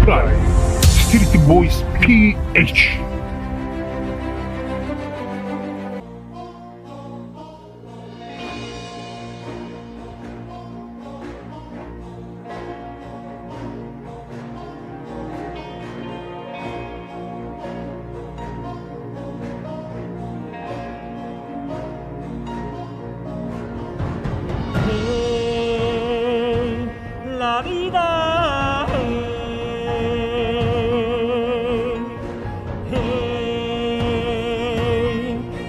by City Boys PH. La vida,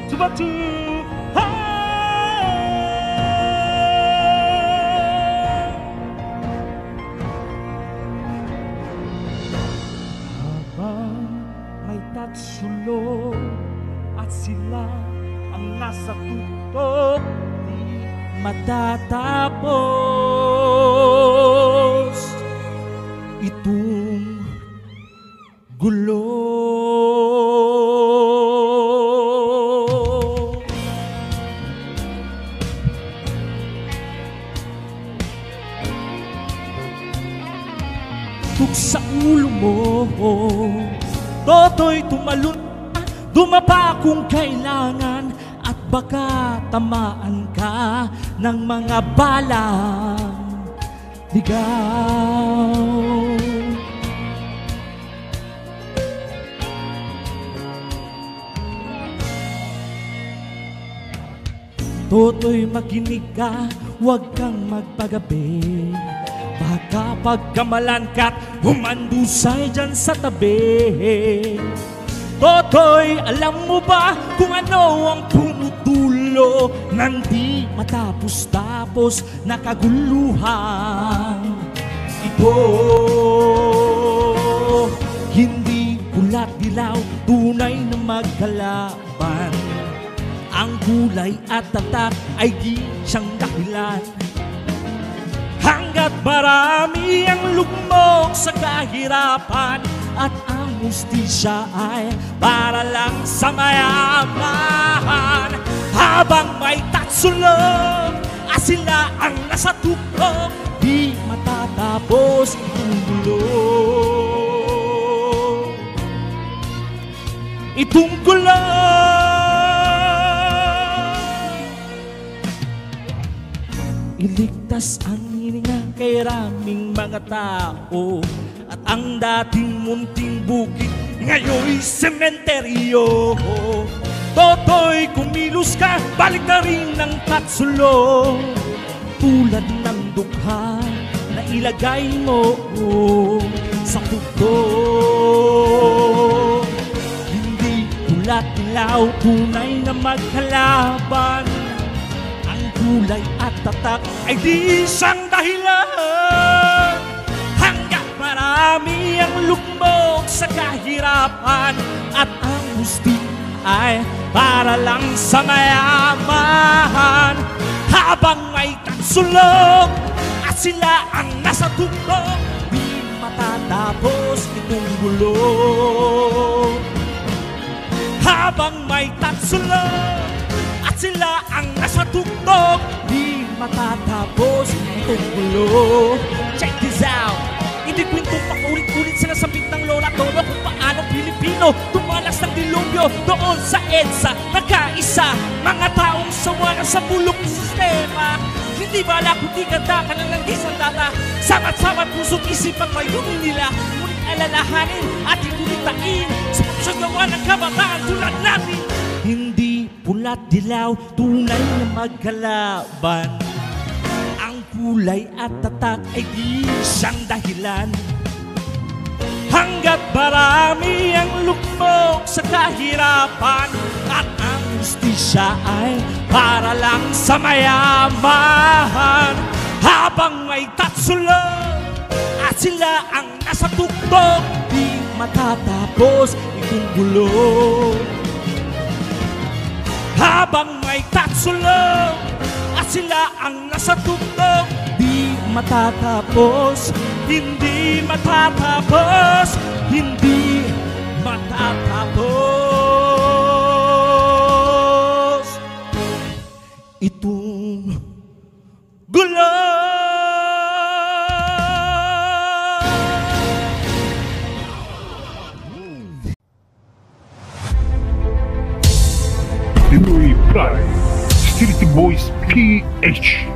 tubatu, habang may tatsulong at sila ang nasa tutok, di matatapos itong gulo. Tug sa ulo mo, toto'y tumalon, dumapa kung kailangan, at baka tamaan ka ng mga balang ligaw. Toto'y makinig ka, huwag kang magpagabi, baka pagkamalan ka't humandusay dyan sa tabi. Toto'y alam mo ba kung ano ang punutulo ng di matapos-tapos na kaguluhan? Ito, hindi pulat dilaw, tunay na magkalaban. Ang kulay at tatak ay di siyang dahilan. Hanggat marami ang lugmok sa kahirapan, at ang hustisya ay para lang sa mayaman. Habang may tatsulog at sila ang nasa tuktok, di matatapos ang gulo. Itong gulo, iligtas ang hininga kay raming mga tao, at ang dating munting bukid ngayon'y sementeryo. Toto'y kumilos ka, balik na rin ng tatsulong, tulad ng dukha na ilagay mo sa tuktok. Hindi pulat dilaw, tunay na magkalaban. Ang kulay at tatak ay di siyang dahilan. Hanggat marami ang lugmok sa kahirapan, at ang gusti ay para lang sa mayaman. Habang may tatsulog at sila ang nasa tuktok, di matatapos itong gulo. Habang may tatsulog at sila ang nasa tuktok, di matatapos itong gulo. Check this out! Hindi kwentong paulit-ulit sinasabit ng lola Tolo kung paano Pilipino tumalas ng dilubyo doon sa EDSA. Nagkaisa, mga taong sawa na sa bulok ng sistema. Hindi bala kundi ganda ka ng isang data. Samat-samat puso't isip ang mayroon nila. Ngunit alalahanin at ikulitain sa pagsagawa ng kabataan tulad natin. Hindi pulat dilaw, tunay na magkalaban. Kulay at tatak ay di siyang dahilan. Hanggat marami ang lugmok sa kahirapan, at ang hustisya ay para lang sa mayaman. Habang may tatsulog at sila ang nasa tuktok, di matatapos itong gulo. Habang may tatsulog at sila ang nasa tuktok, di matatapos, hindi matatapos, hindi matatapos itong gulo. subscribe. Street Boys PH.